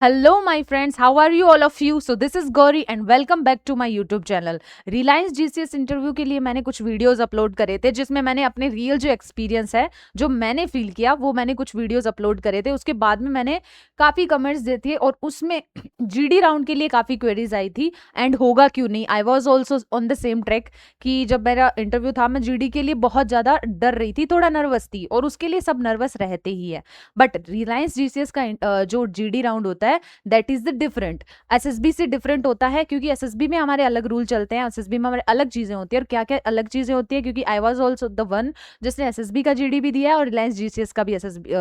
Hello, my friends. How are you, all of you? So this is Gauri and welcome back to my YouTube channel. Reliance GCS interview के लिए मैंने कुछ videos upload करे थे जिसमें मैंने अपने रियल जो एक्सपीरियंस है जो मैंने फील किया वो मैंने कुछ वीडियोस अपलोड करे थे। उसके बाद में मैंने काफ़ी कमेंट्स दिए थे और उसमें जीडी राउंड के लिए काफ़ी क्वेरीज आई थी एंड होगा क्यों नहीं। I was also on the same track कि जब मेरा इंटरव्यू था मैं जीडी के लिए बहुत ज़्यादा डर रही थी, थोड़ा नर्वस थी और उसके लिए सब नर्वस रहते ही है। बट रिलायंस जीसीएस का जो जीडी राउंड होता है that is the different. SSB से डिफरेंट होता है क्योंकि एसएसबी में हमारे अलग रूल चलते हैं, एसएसबी में हमारे अलग चीजें होती है। और क्या क्या अलग चीजें होती है, क्योंकि आई वाज आल्सो द वन जिसने एसएसबी का जीडी भी दिया है और रिलायंस जीसीएस का भी एसएसबी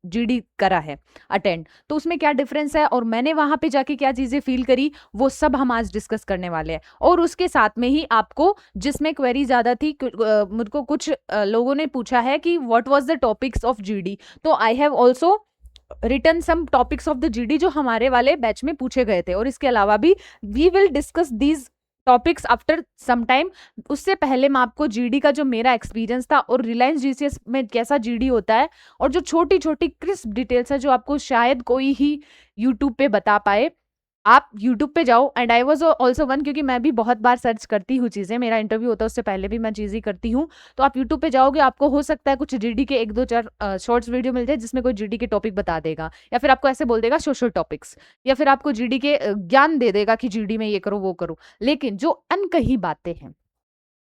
जीडी करा है अटेंड। तो उसमें क्या डिफरेंस है और मैंने वहां पे जाके क्या चीजें फील करी वो सब हम आज डिस्कस करने वाले हैं। और उसके साथ में ही आपको जिसमें क्वेरी ज्यादा थी, मुझको कुछ लोगों ने पूछा है कि what was the topics of GD, तो I have also return some topics of the GD जो हमारे वाले बैच में पूछे गए थे। और इसके अलावा भी we will discuss these topics after some time. उससे पहले मैं आपको जीडी का जो मेरा एक्सपीरियंस था और रिलायंस जीसीएस में कैसा जीडी होता है और जो छोटी छोटी क्रिस्प डिटेल्स है जो आपको शायद कोई ही यूट्यूब पे बता पाए, आप YouTube पे जाओ। And I was also one, क्योंकि मैं भी बहुत बार सर्च करती हूँ चीज़ें, मेरा इंटरव्यू होता है उससे पहले भी मैं चीज़ें करती हूँ। तो आप YouTube पे जाओगे, आपको हो सकता है कुछ जीडी के 1-2-4 शॉर्ट्स वीडियो मिल जाए जिसमें कोई जीडी के टॉपिक बता देगा, या फिर आपको ऐसे बोल देगा सोशल टॉपिक्स, या फिर आपको जीडी के ज्ञान दे देगा कि जीडी में ये करो वो करो। लेकिन जो अनकही बातें हैं,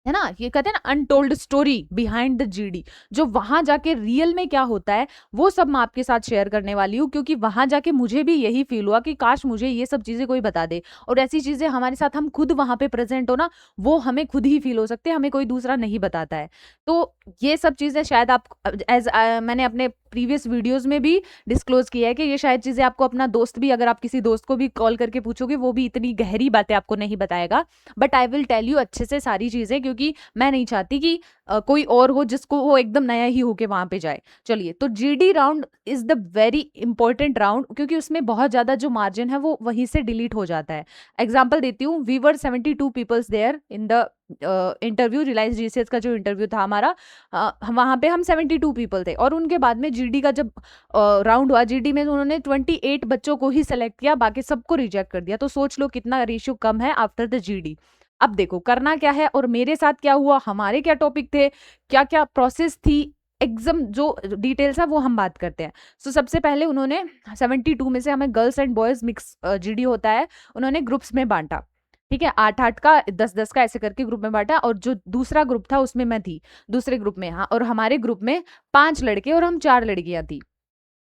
है ना, ये कहते हैं ना untold story behind the GD, जो वहां जाके रियल में क्या होता है वो सब मैं आपके साथ शेयर करने वाली हूँ। क्योंकि वहां जाके मुझे भी यही फील हुआ कि काश मुझे ये सब चीजें कोई बता दे, और ऐसी चीजें हमारे साथ हम खुद वहां पे प्रेजेंट हो ना, वो हमें खुद ही फील हो सकते हैं, हमें कोई दूसरा नहीं बताता है। तो ये सब चीजें शायद आप एज मैंने अपने प्रीवियस वीडियोस में भी डिस्क्लोज किया है कि ये शायद चीजें आपको अपना दोस्त भी, अगर आप किसी दोस्त को भी कॉल करके पूछोगे वो भी इतनी गहरी बातें आपको नहीं बताएगा। But I will tell you अच्छे से सारी चीजें, क्योंकि मैं नहीं चाहती कि कोई और हो जिसको वो एकदम नया ही होके वहां पे जाए। चलिए, तो GD round is the very important round, क्योंकि उसमें बहुत ज्यादा जो मार्जिन है वो वहीं से डिलीट हो जाता है। एग्जाम्पल देती हूँ, we were 72 peoples there in the interview. Reliance GCS का जो इंटरव्यू था हमारा, वहां पे हम 72 पीपल थे। और उनके बाद में जीडी का जब राउंड हुआ, जीडी में उन्होंने 28 बच्चों को ही सेलेक्ट किया, बाकी सबको रिजेक्ट कर दिया। तो सोच लो कितना रेशियो कम है आफ्टर द जीडी। अब देखो करना क्या है और मेरे साथ क्या हुआ, हमारे क्या टॉपिक थे, क्या क्या प्रोसेस थी, एग्जाम जो डिटेल्स है वो हम बात करते हैं। सो सबसे पहले उन्होंने 72 में से हमें girls and boys mix GD होता है, उन्होंने ग्रुप्स में बांटा। ठीक है, 8-8 का 10-10 का ऐसे करके ग्रुप में बांटा। और जो दूसरा ग्रुप था उसमें मैं थी दूसरे ग्रुप में। हाँ, और हमारे ग्रुप में 5 लड़के और हम 4 लड़कियां थी।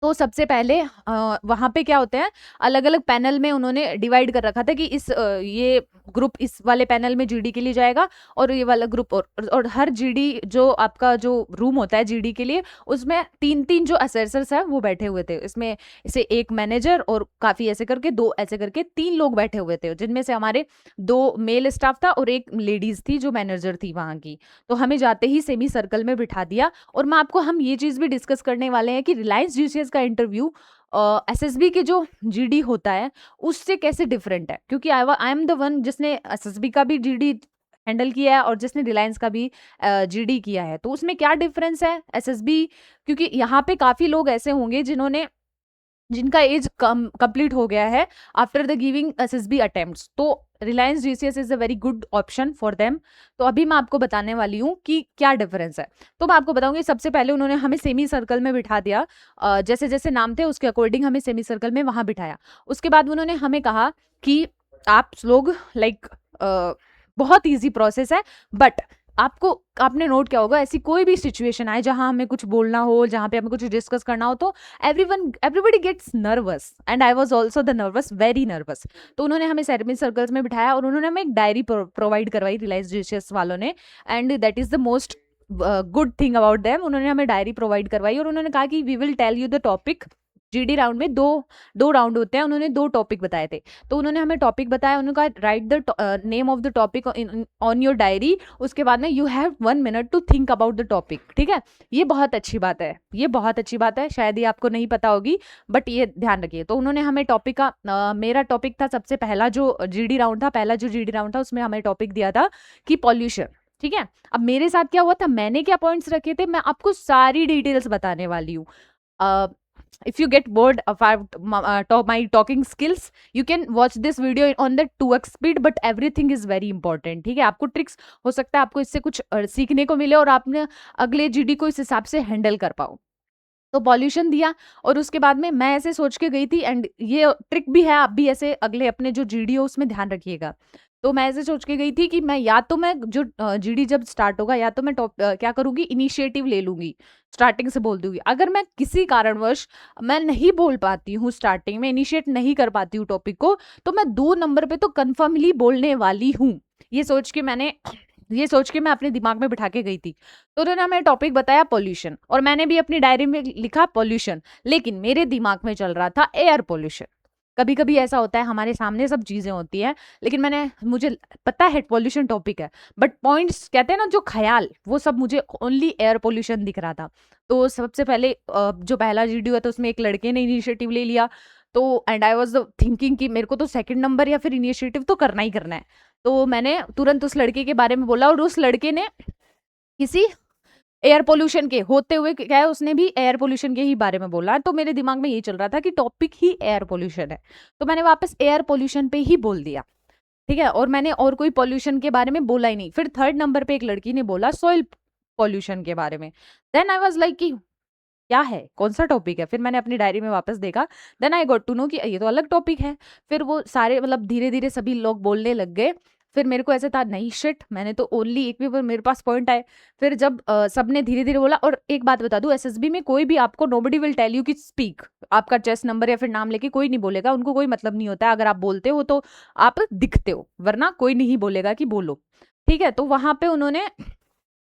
तो सबसे पहले वहां पे क्या होते हैं, अलग अलग पैनल में उन्होंने डिवाइड कर रखा था कि ये ग्रुप इस वाले पैनल में जीडी के लिए जाएगा और ये वाला ग्रुप। और हर जीडी जो आपका जो रूम होता है जीडी के लिए, उसमें 3-3 जो असेसर्स है वो बैठे हुए थे। इसमें इसे एक मैनेजर और काफी ऐसे करके 2 ऐसे करके 3 लोग बैठे हुए थे, जिनमें से हमारे 2 मेल स्टाफ था और एक लेडीज थी जो मैनेजर थी वहां की। तो हमें जाते ही सेमी सर्कल में बिठा दिया। और मैं आपको हम ये चीज भी डिस्कस करने वाले हैं कि रिलायंस जीसीएस का इंटरव्यू एसएसबी के जो जीडी होता है उससे कैसे डिफरेंट है। क्योंकि आई एम द वन जिसने एसएसबी का भी जीडी हैंडल किया है और जिसने रिलायंस का भी जीडी किया है। तो उसमें क्या डिफरेंस है एसएसबी, क्योंकि यहाँ पे काफी लोग ऐसे होंगे जिनका एज कंप्लीट हो गया है after the giving SSB attempts, तो Reliance GCS is a very good option for them. तो अभी मैं आपको बताने वाली हूँ कि क्या डिफरेंस है। तो मैं आपको बताऊंगी, सबसे पहले उन्होंने हमें सेमी सर्कल में बिठा दिया, जैसे जैसे नाम थे उसके अकॉर्डिंग हमें सेमी सर्कल में वहां बिठाया। उसके बाद उन्होंने हमें कहा कि आप लोग लाइक बहुत ईजी प्रोसेस है, बट आपने नोट किया होगा ऐसी कोई भी सिचुएशन आए जहां हमें कुछ बोलना हो, जहां पे हमें कुछ डिस्कस करना हो, तो everybody gets nervous and I was also the nervous, very nervous. तो उन्होंने हमें सेमी सर्कल्स में बिठाया और उन्होंने हमें एक डायरी प्रोवाइड करवाई रिलायंस जीसीएस वालों ने। And that is the most good thing about them, उन्होंने हमें डायरी प्रोवाइड करवाई और उन्होंने कहा कि we will tell you the topic. GD round में दो राउंड होते हैं, उन्होंने 2 टॉपिक बताए थे। तो उन्होंने हमें टॉपिक बताया, उन्होंने कहा write the name of the topic on your diary. उसके बाद में you have 1 minute to think about the topic. ठीक है, ये बहुत अच्छी बात है, ये बहुत अच्छी बात है, शायद ये आपको नहीं पता होगी बट ये ध्यान रखिए। तो उन्होंने हमें टॉपिक का मेरा टॉपिक था सबसे पहला जो जीडी राउंड था उसमें हमें टॉपिक दिया था कि पॉल्यूशन। ठीक है, अब मेरे साथ क्या हुआ था, मैंने क्या पॉइंट्स रखे थे, मैं आपको सारी डिटेल्स बताने वाली हूँ। if you get bored about my talking skills, you can watch this video on the 2x speed, but everything is very important. ठीक है, आपको ट्रिक्स हो सकता है आपको इससे कुछ सीखने को मिले और आपने अगले जीडी को इस हिसाब से हैंडल कर पाओ। तो पॉल्यूशन दिया और उसके बाद में मैं ऐसे सोच के गई थी, एंड ये ट्रिक भी है, आप भी ऐसे अगले अपने जो जीडी हो उसमें ध्यान रखिएगा। तो मैं ऐसे सोच के गई थी कि मैं या तो मैं जो जीडी जब स्टार्ट होगा या तो मैं क्या करूंगी, इनिशिएटिव ले लूंगी, स्टार्टिंग से बोल दूंगी। अगर मैं किसी कारणवश मैं नहीं बोल पाती हूँ, स्टार्टिंग में इनिशिएट नहीं कर पाती हूँ टॉपिक को, तो मैं 2 नंबर पे तो कन्फर्मली बोलने वाली हूँ। ये सोच के मैं अपने दिमाग में बिठा के गई थी। तो उन्होंने हमें टॉपिक बताया पॉल्यूशन, और मैंने भी अपनी डायरी में लिखा पॉल्यूशन, लेकिन मेरे दिमाग में चल रहा था एयर पॉल्यूशन। कभी कभी ऐसा होता है, हमारे सामने सब चीजें होती हैं, लेकिन मुझे पता है पॉल्यूशन टॉपिक है, बट पॉइंट्स कहते हैं ना, जो ख्याल, वो सब मुझे ओनली एयर पॉल्यूशन दिख रहा था। तो सबसे पहले जो पहला वीडियो है तो उसमें एक लड़के ने इनिशिएटिव ले लिया, तो एंड आई वाज थिंकिंग कि मेरे को तो सेकंड नंबर या फिर इनिशिएटिव तो करना ही करना है। तो मैंने तुरंत उस लड़के के बारे में बोला, और उस लड़के ने किसी एयर पोल्यूशन के होते हुए क्या है, उसने भी एयर पोल्यूशन के ही बारे में बोला। तो मेरे दिमाग में यही चल रहा था कि टॉपिक ही एयर पोल्यूशन है, तो मैंने वापस एयर पोल्यूशन पे ही बोल दिया। ठीक है, और मैंने और कोई पोल्यूशन के बारे में बोला ही नहीं। फिर थर्ड नंबर पे एक लड़की ने बोला सॉइल पोल्यूशन के बारे में। देन आई वाज लाइक कि क्या है, कौन सा टॉपिक है। फिर मैंने अपनी डायरी में वापस देखा, then I got to know कि ये तो अलग टॉपिक है। फिर वो सारे मतलब धीरे धीरे सभी लोग बोलने लग गए। फिर मेरे को ऐसे था, नहीं शिट, मैंने तो ओनली एक भी मेरे पास पॉइंट आए। फिर जब सबने धीरे धीरे बोला, और एक बात बता दूं, एसएसबी में कोई भी आपको नोबडी विल टेल यू कि स्पीक, आपका चेस्ट नंबर या फिर नाम लेके कोई नहीं बोलेगा, उनको कोई मतलब नहीं होता है। अगर आप बोलते हो तो आप दिखते हो, वरना कोई नहीं बोलेगा कि बोलो। ठीक है, तो वहां पे उन्होंने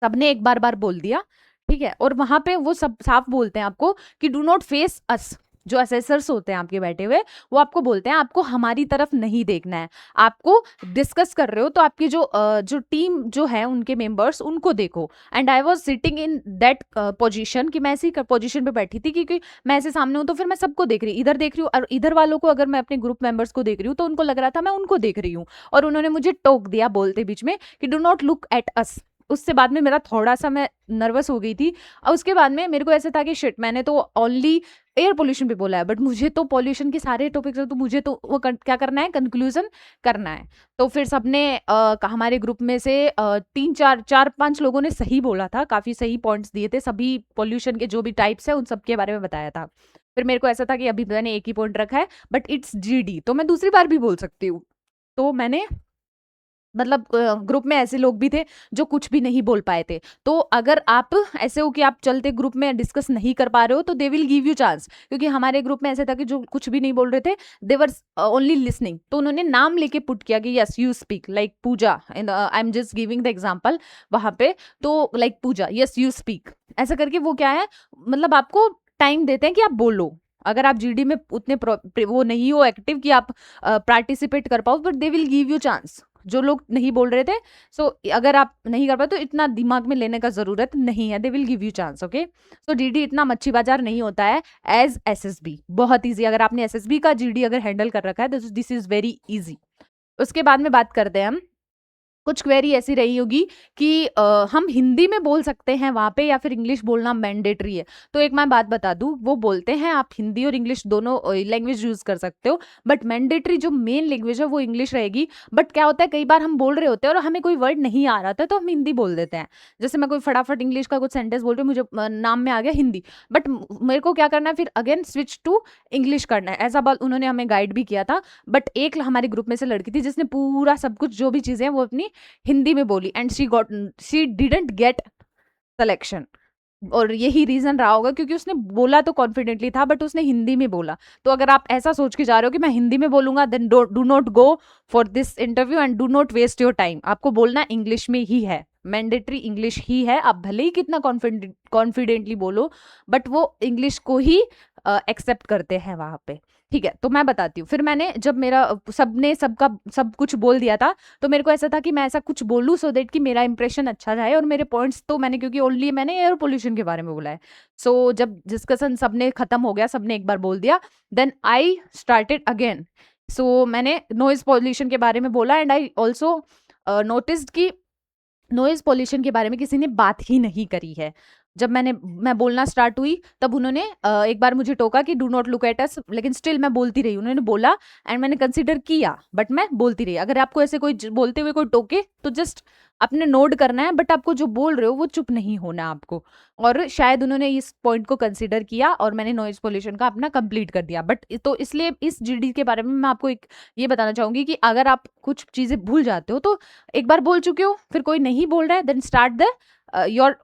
सबने एक बार बोल दिया। ठीक है, और वहां पे वो सब साफ बोलते हैं आपको कि डू नॉट फेस अस। जो असेसर्स होते हैं आपके बैठे हुए, वो आपको बोलते हैं आपको हमारी तरफ नहीं देखना है, आपको डिस्कस कर रहे हो तो आपकी जो टीम जो है उनके मेंबर्स, उनको देखो। And I was sitting in that position, कि मैं ऐसी पोजीशन पे बैठी थी क्योंकि मैं ऐसे सामने हूं तो फिर मैं सबको देख रही, इधर देख रही हूँ, और इधर वालों को अगर मैं अपने ग्रुप मेंबर्स को देख रही हूँ तो उनको लग रहा था मैं उनको देख रही हूँ, और उन्होंने मुझे टोक दिया बोलते बीच में कि do not look at us. उससे बाद में मेरा थोड़ा सा मैं नर्वस हो गई थी, और उसके बाद में मेरे को ऐसा था कि शिट, मैंने तो ओनली एयर पोल्यूशन पे बोला है, बट मुझे तो पोल्यूशन के सारे टॉपिक्स है, तो मुझे तो वो क्या करना है, कंक्लूजन करना है। तो फिर सबने हमारे ग्रुप में से 3-4-5 लोगों ने सही बोला था, काफी सही पॉइंट्स दिए थे, सभी पोल्यूशन के जो भी टाइप्स है उन सब के बारे में बताया था। फिर मेरे को ऐसा था कि अभी मैंने एक ही पॉइंट रखा है, बट इट्स जीडी, तो मैं दूसरी बार भी बोल सकती हूँ। तो मैंने मतलब ग्रुप में ऐसे लोग भी थे जो कुछ भी नहीं बोल पाए थे। तो अगर आप ऐसे हो कि आप चलते ग्रुप में डिस्कस नहीं कर पा रहे हो, तो they will give you chance. क्योंकि हमारे ग्रुप में ऐसे था कि जो कुछ भी नहीं बोल रहे थे, दे वर ओनली लिसनिंग, तो उन्होंने नाम लेके पुट किया कि yes you speak, like Pooja, I am just giving the example वहां पे। तो like Pooja, yes you speak, ऐसा करके वो क्या है, मतलब आपको टाइम देते हैं कि आप बोलो। अगर आप जीडी में उतने वो नहीं हो एक्टिव कि आप पार्टिसिपेट कर पाओ, but they will give you chance. जो लोग नहीं बोल रहे थे, सो अगर आप नहीं कर पाए तो इतना दिमाग में लेने का जरूरत नहीं है, दे will give you chance. Okay, so GD इतना मच्छी बाजार नहीं होता है एज एसएसबी, बहुत इजी। अगर आपने एसएसबी का जीडी अगर हैंडल कर रखा है तो दिस इज वेरी इजी। उसके बाद में बात करते हैं हम, कुछ क्वेरी ऐसी रही होगी कि हम हिंदी में बोल सकते हैं वहां पे या फिर इंग्लिश बोलना मैंडेटरी है। तो एक मैं बात बता दूं, वो बोलते हैं आप हिंदी और इंग्लिश दोनों लैंग्वेज यूज कर सकते हो, बट मैंडेटरी जो मेन लैंग्वेज है वो इंग्लिश रहेगी। बट क्या होता है, कई बार हम बोल रहे होते हैं और हमें कोई वर्ड नहीं आ रहा था तो हम हिंदी बोल देते हैं। जैसे मैं कोई फटाफट इंग्लिश का कुछ सेंटेंस बोल रही हूँ, मुझे नाम में आ गया हिंदी, बट मेरे को क्या करना है, फिर अगेन स्विच टू इंग्लिश करना है। ऐसा बात उन्होंने हमें गाइड भी किया था। बट एक हमारे ग्रुप में से लड़की थी जिसने पूरा सब कुछ जो भी चीजें वो अपनी हिंदी में बोली, and she didn't get selection. और यही रीजन रहा होगा क्योंकि उसने बोला तो कॉन्फिडेंटली था, बट उसने हिंदी में बोला। तो अगर आप ऐसा सोच के जा रहे हो कि मैं हिंदी में बोलूंगा, then do not go for this interview and do not waste your time. आपको बोलना इंग्लिश में ही है, मैंडेटरी इंग्लिश ही है। आप भले ही कितना कॉन्फिडेंटली बोलो, बट वो इंग्लिश को ही एक्सेप्ट करते हैं वहां पे। ठीक है, तो मैं बताती हूँ। फिर मैंने जब मेरा सबने सबका सब कुछ बोल दिया था, तो मेरे को ऐसा था कि मैं ऐसा कुछ बोलूँ सो देट कि मेरा इंप्रेशन अच्छा जाए, और मेरे पॉइंट्स तो मैंने, क्योंकि ओनली मैंने एयर पोल्यूशन के बारे में बोला है। सो जब डिस्कशन सबने खत्म हो गया, सबने एक बार बोल दिया, देन आई स्टार्टेड अगेन। सो मैंने नॉइज पॉल्यूशन के बारे में बोला, एंड आई ऑल्सो नोटिस्ड कि नॉइज पॉल्यूशन के बारे में किसी ने बात ही नहीं करी है। जब मैं बोलना स्टार्ट हुई तब उन्होंने एक बार मुझे टोका कि do not look at us, लेकिन स्टिल मैं बोलती रही। उन्होंने बोला एंड मैंने कंसिडर किया, बट मैं बोलती रही। अगर आपको ऐसे कोई बोलते हुए कोई टोके तो जस्ट अपने नोट करना है, बट आपको जो बोल रहे हो वो चुप नहीं होना आपको। और शायद उन्होंने इस पॉइंट को कंसीडर किया और मैंने नॉइज पोल्यूशन का अपना कंप्लीट कर दिया। बट तो इसलिए इस जीडी के बारे में मैं आपको एक ये बताना चाहूंगी कि अगर आप कुछ चीजें भूल जाते हो तो एक बार बोल चुके हो, फिर कोई नहीं बोल रहा है, then start the your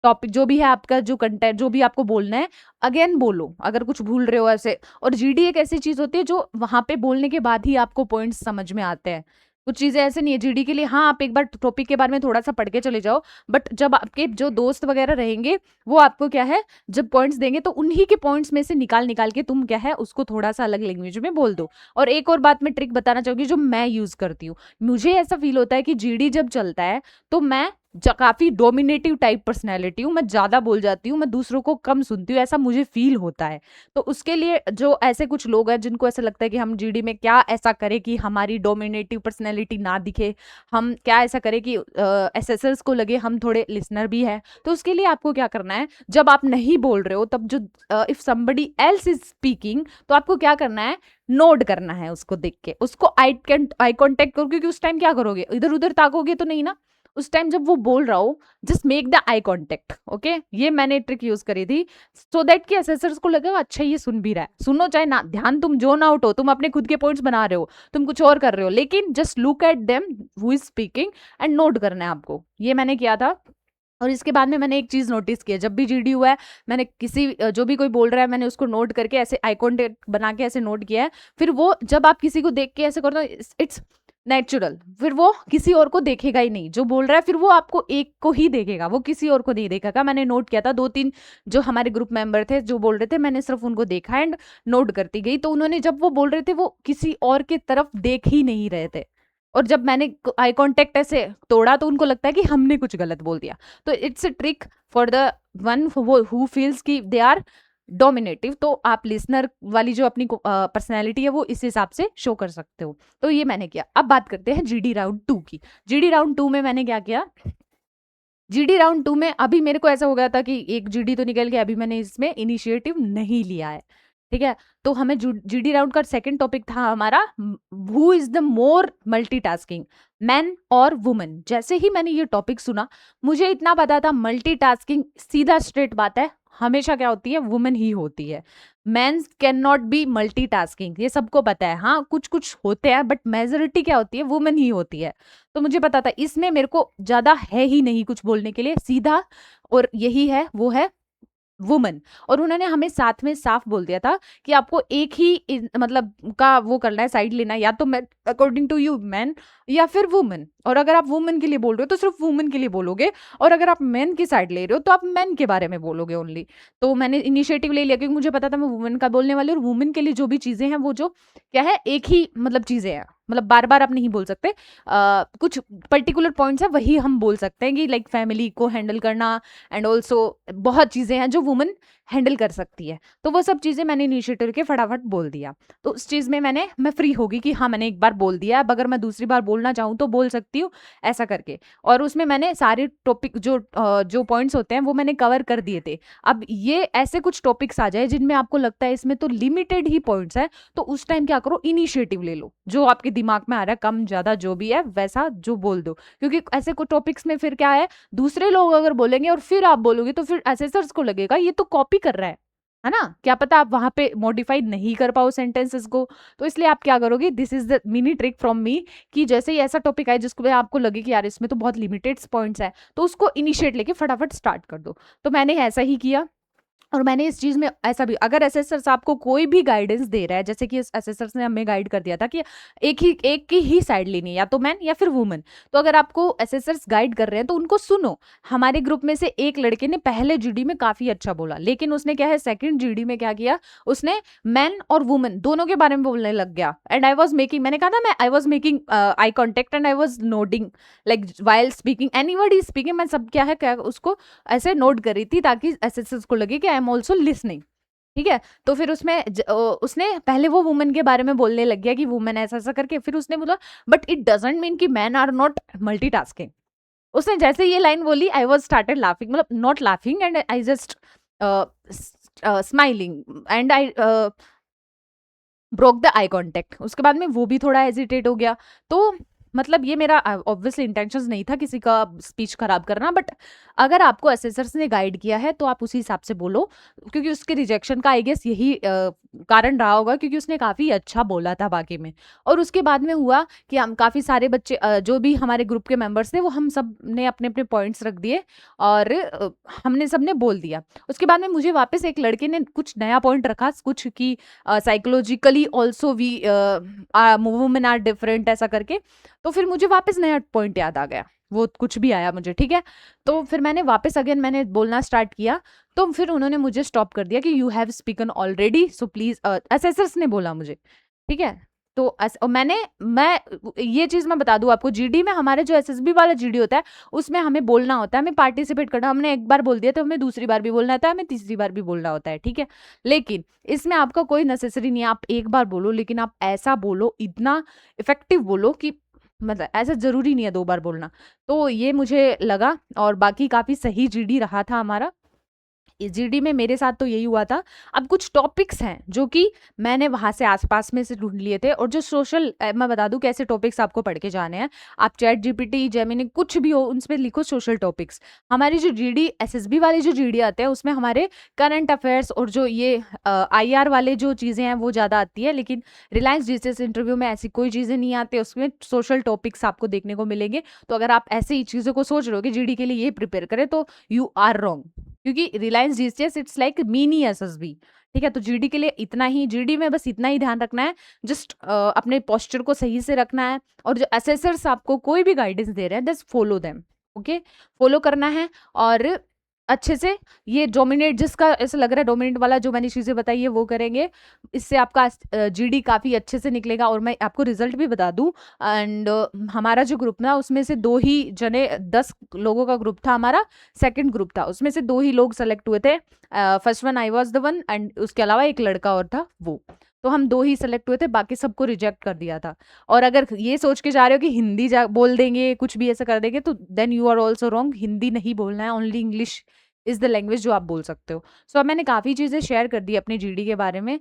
topic, जो भी है आपका जो कंटेंट, जो भी आपको बोलना है अगेन बोलो अगर कुछ भूल रहे हो ऐसे। और जीडी एक ऐसी चीज होती है जो वहां पे बोलने के बाद ही आपको पॉइंट्स समझ में आते हैं। कुछ चीजें ऐसे नहीं है जीडी के लिए, हाँ आप एक बार टॉपिक के बारे में थोड़ा सा पढ़ के चले जाओ, बट जब आपके जो दोस्त वगैरह रहेंगे वो आपको क्या है जब पॉइंट्स देंगे तो उन्हीं के पॉइंट्स में से निकाल निकाल के तुम क्या है उसको थोड़ा सा अलग लैंग्वेज में बोल दो। और एक और बात मैं ट्रिक बताना चाहूंगी जो मैं यूज करती हूँ। मुझे ऐसा फील होता है कि जीडी जब चलता है तो मैं काफी डोमिनेटिव टाइप पर्सनैलिटी हूँ, मैं ज्यादा बोल जाती हूँ, मैं दूसरों को कम सुनती हूँ, ऐसा मुझे फील होता है। तो उसके लिए जो ऐसे कुछ लोग हैं जिनको ऐसा लगता है कि हम जीडी में क्या ऐसा करें कि हमारी डोमिनेटिव पर्सनैलिटी ना दिखे, हम क्या ऐसा करें कि एसेसर्स को लगे हम थोड़े लिसनर भी है, तो उसके लिए आपको क्या करना है, जब आप नहीं बोल रहे हो तब जो if somebody else is speaking तो आपको क्या करना है, नोट करना है उसको देख के, उसको आई कॉन्टेक्ट करो, क्योंकि उस टाइम क्या करोगे, इधर उधर ताकोगे तो नहीं ना। उस टाइम जब वो बोल रहा हो just make the eye contact. Okay, ये मैंने ट्रिक यूज करी थी सो दैट कि असेसर्स को लगे अच्छा ये सुन भी रहा है। सुनो चाहे ना, ध्यान तुम जोन आउट हो, तुम अपने खुद के पॉइंट्स बना रहे हो, तुम कुछ और कर रहे हो, लेकिन just look at them who is speaking and note करना है आपको। ये मैंने किया था। और इसके बाद में मैंने एक चीज नोटिस की है, जब भी जीडी हुआ है मैंने किसी जो भी कोई बोल रहा है मैंने उसको नोट करके ऐसे आई कॉन्टेक्ट बना के ऐसे नोट किया है। फिर वो जब आप किसी को देख के ऐसे करो इट्स नेचुरल, फिर वो किसी और को देखेगा ही नहीं जो बोल रहा है, फिर वो आपको एक को ही देखेगा, वो किसी और को नहीं देखेगा। मैंने नोट किया था 2-3 जो हमारे ग्रुप मेंबर थे जो बोल रहे थे, मैंने सिर्फ उनको देखा एंड नोट करती गई, तो उन्होंने जब वो बोल रहे थे वो किसी और की तरफ देख ही नहीं रहे थे। और जब मैंने आई कांटेक्ट ऐसे तोड़ा तो उनको लगता है कि हमने कुछ गलत बोल दिया। तो it's a trick for the one who feels कि दे आर डोमिनेटिव, तो आप लिसनर वाली जो अपनी पर्सनैलिटी है वो इस हिसाब से शो कर सकते हो। तो ये मैंने किया। अब बात करते हैं जीडी राउंड 2 की। जीडी राउंड 2 में मैंने क्या किया, जीडी राउंड 2 में अभी मेरे को ऐसा हो गया था कि एक जीडी तो निकल गया, अभी मैंने इसमें इनिशिएटिव नहीं लिया है, ठीक है। तो हमें जीडी राउंड का सेकंड टॉपिक था हमारा who is the more multitasking, man और वुमन। जैसे ही मैंने ये टॉपिक सुना मुझे इतना पता था मल्टीटास्किंग सीधा स्ट्रेट बात है हमेशा क्या होती है, वुमन ही होती है। Mens can not be multitasking, ये सबको पता है। हाँ कुछ कुछ होते हैं बट मेजोरिटी क्या होती है, वुमन ही होती है। तो मुझे पता था इसमें मेरे को ज्यादा है ही नहीं कुछ बोलने के लिए, सीधा और यही है वो है वुमन। और उन्होंने हमें साथ में साफ बोल दिया था कि आपको एक ही मतलब का वो करना है, साइड लेना है, या तो मैं अकॉर्डिंग टू यू मैन या फिर वुमन। और अगर आप वुमन के लिए बोल रहे हो तो सिर्फ वुमन के लिए बोलोगे, और अगर आप मैन की साइड ले रहे हो तो आप मैन के बारे में बोलोगे ओनली। तो मैंने इनिशिएटिव ले लिया क्योंकि मुझे पता था मैं वुमन का बोलने वाली, और वुमन के लिए जो भी चीजें हैं वो जो क्या है एक ही मतलब चीजें हैं, मतलब बार बार आप नहीं बोल सकते, कुछ पर्टिकुलर पॉइंट्स है वही हम बोल सकते हैं कि लाइक फैमिली को हैंडल करना एंड ऑल्सो बहुत चीजें हैं जो वुमन हैंडल कर सकती है। तो वो सब चीजें मैंने इनिशिएटिव के फटाफट बोल दिया। तो उस चीज में मैं फ्री होगी कि हाँ मैंने एक बार बोल दिया, अब अगर मैं दूसरी बार बोलना चाहूँ तो बोल सकती हूँ ऐसा करके। और उसमें मैंने सारे टॉपिक जो पॉइंट्स होते हैं वो मैंने कवर कर दिए थे। अब ये ऐसे कुछ टॉपिक्स आ जाए जिनमें आपको लगता है इसमें तो लिमिटेड ही पॉइंट्स है, तो उस टाइम क्या करो, इनिशिएटिव ले लो, जो आपके दिमाग में आ रहा है कम ज्यादा जो भी है वैसा जो बोल दो। क्योंकि ऐसे कुछ टॉपिक्स में फिर क्या है, दूसरे लोग अगर बोलेंगे और फिर आप बोलोगे तो फिर एसेसर्स को लगेगा ये तो कॉपी कर रहा है ना, क्या पता आप वहां पे मॉडिफाई नहीं कर पाओ सेंटेंसेस को। तो इसलिए आप क्या करोगे, this is the mini trick from me, कि जैसे ही ऐसा टॉपिक आए जिसको आपको लगे कि यार इसमें तो बहुत लिमिटेड पॉइंट्स है, तो उसको इनिशिएट लेके फटाफट स्टार्ट कर दो। तो मैंने ऐसा ही किया। और मैंने इस चीज में ऐसा भी, अगर एसेसर्स आपको कोई भी गाइडेंस दे रहा है, जैसे कि एसेसर्स ने हमें गाइड कर दिया था कि एक की ही साइड लेनी है, या तो मैन या फिर वुमन। तो अगर आपको एसेसर्स गाइड कर रहे हैं तो उनको सुनो। हमारे ग्रुप में से एक लड़के ने पहले जीडी में काफी अच्छा बोला, लेकिन उसने क्या है सेकंड जीडी में क्या किया, उसने मैन और वुमन दोनों के बारे में बोलने लग गया। एंड आई वॉज मेकिंग, मैंने कहा था मैं I was making eye contact and I was noting like while speaking anybody speaking, मैं सब क्या है क्या उसको ऐसे नोट कर रही थी ताकि एसेसर्स को लगे कि आई एम ऑल्सो लिसनिंग, ठीक है। तो फिर उसने पहले वो वुमन के बारे में बोलने लग गया कि वुमन ऐसा ऐसा करके, फिर उसने बोला बट इट डजंट मीन कि मैन आर नॉट मल्टीटास्किंग। उसने जैसे ये लाइन बोली, आई वाज स्टार्टेड लाफिंग, मतलब not laughing, and I just smiling, and I broke the eye contact. उसके बाद में वो भी थोड़ा हेजिटेट हो गया। तो मतलब ये मेरा ऑब्वियसली इंटेंशंस नहीं था किसी का स्पीच खराब करना, बट अगर आपको असेसर्स ने गाइड किया है तो आप उसी हिसाब से बोलो, क्योंकि उसके रिजेक्शन का आई गेस यही कारण रहा होगा, क्योंकि उसने काफ़ी अच्छा बोला था बाकी में। और उसके बाद में हुआ कि हम काफ़ी सारे बच्चे जो भी हमारे ग्रुप के मेंबर्स थे, वो हम सब ने अपने अपने पॉइंट्स रख दिए और हमने सब ने बोल दिया। उसके बाद में मुझे वापस एक लड़के ने कुछ नया पॉइंट रखा, कुछ कि psychologically also we women are different, ऐसा करके। तो फिर मुझे वापस नया पॉइंट याद आ गया, वो कुछ भी आया मुझे, ठीक है। तो फिर मैंने वापस अगेन मैंने बोलना स्टार्ट किया, तो फिर उन्होंने मुझे स्टॉप कर दिया कि you have spoken already, so please, assessors ने बोला मुझे, ठीक है। तो मैं ये चीज मैं बता दूं आपको, जीडी में हमारे जो एसएसबी वाला जीडी होता है उसमें हमें बोलना होता है, हमें पार्टिसिपेट करना, हमने एक बार बोल दिया तो हमें दूसरी बार भी बोलना होता है, हमें तीसरी बार भी बोलना होता है, ठीक है। लेकिन इसमें आपका कोई नेसेसरी नहीं है, आप एक बार बोलो, लेकिन आप ऐसा बोलो, इतना इफेक्टिव बोलो कि मतलब ऐसा जरूरी नहीं है 2 बार बोलना। तो ये मुझे लगा, और बाकी काफी सही जीडी रहा था हमारा। जीडी में मेरे साथ तो यही हुआ था। अब कुछ टॉपिक्स हैं जो कि मैंने वहां से आसपास में से ढूंढ लिए थे, और जो सोशल, मैं बता दूं कैसे टॉपिक्स आपको पढ़ के जाने हैं। आप चैट जीपीटी, जेमिनी, कुछ भी हो उनपे लिखो सोशल टॉपिक्स। हमारी जो जीडी एसएसबी वाले जो जीडी आते हैं उसमें हमारे करंट अफेयर्स और जो ये आईआर वाले जो चीजें हैं वो ज्यादा आती है, लेकिन रिलायंस जीसीएस इंटरव्यू में ऐसी कोई चीजें नहीं आती, उसमें सोशल टॉपिक्स आपको देखने को मिलेंगे। तो अगर आप ऐसे ही चीजों को सोच रहे हो कि जीडी के लिए ये प्रिपेयर करें, तो यू आर रॉन्ग, क्योंकि Reliance GCS it's like mini SSB, ठीक है। तो जीडी के लिए इतना ही, जीडी में बस इतना ही ध्यान रखना है, जस्ट अपने पोस्चर को सही से रखना है, और जो असेसर्स आपको कोई भी गाइडेंस दे रहे हैं just follow them, okay, follow करना है। और अच्छे से ये डोमिनेट, जिसका ऐसा लग रहा है डोमिनेट वाला जो मैंने चीजें बताई है वो करेंगे, इससे आपका जीडी काफी अच्छे से निकलेगा। और मैं आपको रिजल्ट भी बता दूं, एंड हमारा जो ग्रुप था उसमें से 2 ही जने, 10 लोगों का ग्रुप था हमारा, सेकंड ग्रुप था, उसमें से 2 ही लोग सेलेक्ट हुए थे। First one I was the one, and उसके अलावा एक लड़का और था वो। तो हम 2 ही सेलेक्ट हुए थे, बाकी सबको रिजेक्ट कर दिया था। और अगर ये सोच के जा रहे हो कि हिंदी बोल देंगे, कुछ भी ऐसा कर देंगे, तो then you are also wrong. Hindi नहीं बोलना है, only English is the language जो आप बोल सकते हो। सो अब मैंने काफ़ी चीज़ें शेयर कर दी अपनी जीडी के बारे में।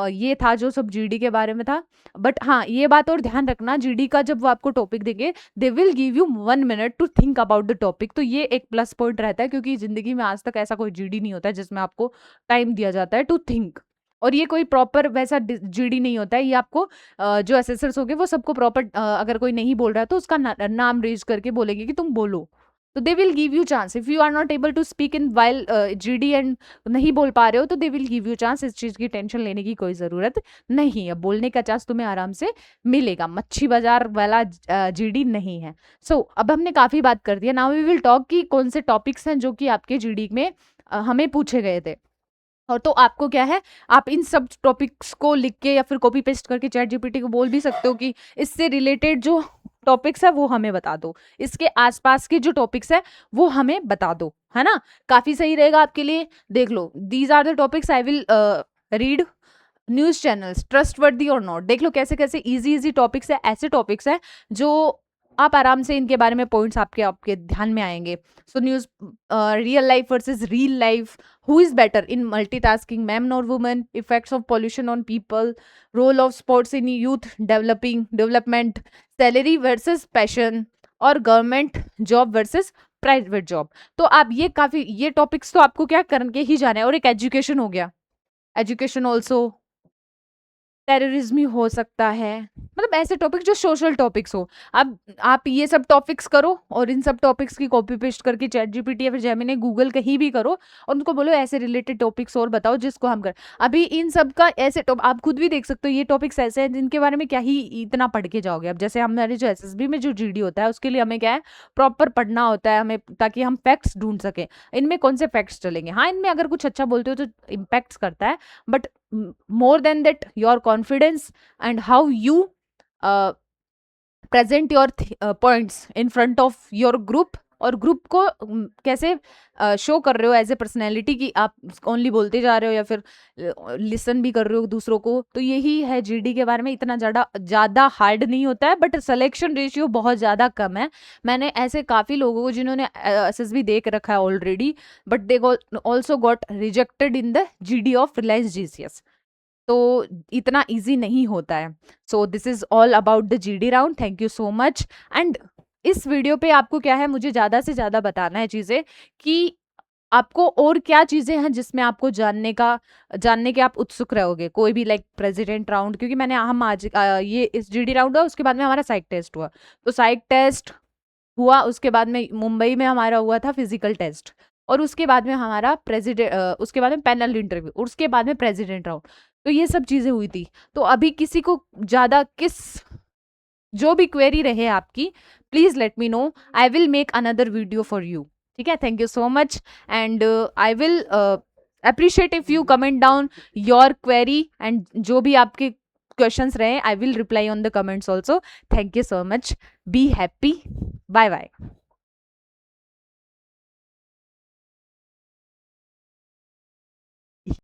ये था जो सब जीडी के बारे में था। बट हाँ, ये बात और ध्यान रखना, जीडी का जब वो आपको टॉपिक देंगे, they will give you 1 minute to think about the topic. तो ये एक प्लस पॉइंट रहता है, क्योंकि जिंदगी में आज तक ऐसा कोई जीडी नहीं होता है जिसमें आपको टाइम दिया जाता है टू थिंक। और ये कोई प्रॉपर वैसा जीडी नहीं होता है, ये आपको जो असेसर्स होंगे वो सबको प्रॉपर, अगर कोई नहीं बोल रहा है तो उसका नाम रेज करके बोलेंगे कि तुम बोलो। तो they will give you chance, if you are not able to speak in while GD and नहीं बोल पा रहे हो, तो they will give you chance. इस चीज की टेंशन लेने की कोई जरूरत नहीं है, बोलने का चांस तुम्हें आराम से मिलेगा, मच्छी बाजार वाला जीडी नहीं है। सो अब हमने काफी बात कर दी, नाउ वी विल टॉक कि कौन से टॉपिक्स हैं जो कि आपके जीडी में हमें पूछे गए थे। और तो आपको क्या है, आप इन सब टॉपिक्स को लिख के या फिर कॉपी पेस्ट करके चैट जीपीटी को बोल भी सकते हो कि इससे रिलेटेड जो टॉपिक्स है वो हमें बता दो, इसके आसपास के जो टॉपिक्स है वो हमें बता दो, है ना। काफी सही रहेगा आपके लिए। देख लो, these are the topics I will read. News channels trustworthy और नॉट, देख लो कैसे कैसे इजी इजी टॉपिक्स है, ऐसे टॉपिक्स है जो आप आराम से इनके बारे में पॉइंट्स आपके आपके ध्यान में आएंगे। So news, real life versus real life, who is better in multitasking, man और women, effects of pollution on people, role of sports in youth development, salary versus passion, और government job versus private job. तो आप ये topics तो आपको क्या करके ही जाना है। और एक एजुकेशन हो गया, एजुकेशन ऑल्सो, टेररिज्म ही हो सकता है, मतलब ऐसे टॉपिक जो सोशल टॉपिक्स हो। अब आप ये सब टॉपिक्स करो और इन सब टॉपिक्स की कॉपी पेस्ट करके चैट जीपीटी या फिर जेमिनी, गूगल कहीं भी करो और उनको बोलो ऐसे रिलेटेड टॉपिक्स और बताओ जिसको हम कर। अभी इन सब का ऐसे आप खुद भी देख सकते हो, ये टॉपिक्स ऐसे हैं जिनके बारे में क्या ही इतना पढ़ के जाओगे। अब जैसे हमारे जो एसएसबी में जो जीडी होता है उसके लिए हमें क्या है, प्रॉपर पढ़ना होता है हमें, ताकि हम फैक्ट्स ढूंढ सकें इनमें कौन से फैक्ट्स चलेंगे। हाँ, इनमें अगर कुछ अच्छा बोलते हो तो इम्पैक्ट्स करता है, but more than that your confidence and how you present your points in front of your group और ग्रुप को कैसे शो कर रहे हो एज ए पर्सनैलिटी कि आप ओनली बोलते जा रहे हो या फिर लिसन भी कर रहे हो दूसरों को। तो यही है जीडी के बारे में। इतना ज़्यादा हार्ड नहीं होता है, बट सिलेक्शन रेशियो बहुत ज़्यादा कम है। मैंने ऐसे काफ़ी लोगों को जिन्होंने एसएसबी देख रखा है already, but they also got rejected in the GD of Reliance GCS. तो इतना इजी नहीं होता है। So this is all about the GD round. Thank you so much. And इस वीडियो पे आपको क्या है, मुझे ज़्यादा से ज़्यादा बताना है चीज़ें कि आपको और क्या चीज़ें हैं जिसमें आपको जानने के आप उत्सुक रहोगे। कोई भी लाइक प्रेसिडेंट राउंड, क्योंकि मैंने हम आज ये इस जीडी राउंड हुआ, उसके बाद में हमारा साइक टेस्ट हुआ। तो साइक टेस्ट हुआ, उसके बाद में मुंबई में हमारा हुआ था फिजिकल टेस्ट, और उसके बाद में हमारा उसके बाद में पैनल इंटरव्यू, और उसके बाद में प्रेसिडेंट राउंड। तो ये सब चीज़ें हुई थी। तो अभी किसी को ज़्यादा जो भी क्वेरी रहे आपकी, please let me know, I will make another video for you. ठीक है, thank you so much. And I will appreciate if you comment down your query, and जो भी आपके क्वेश्चंस रहे, I will reply on the comments also. Thank you so much, be happy, bye bye.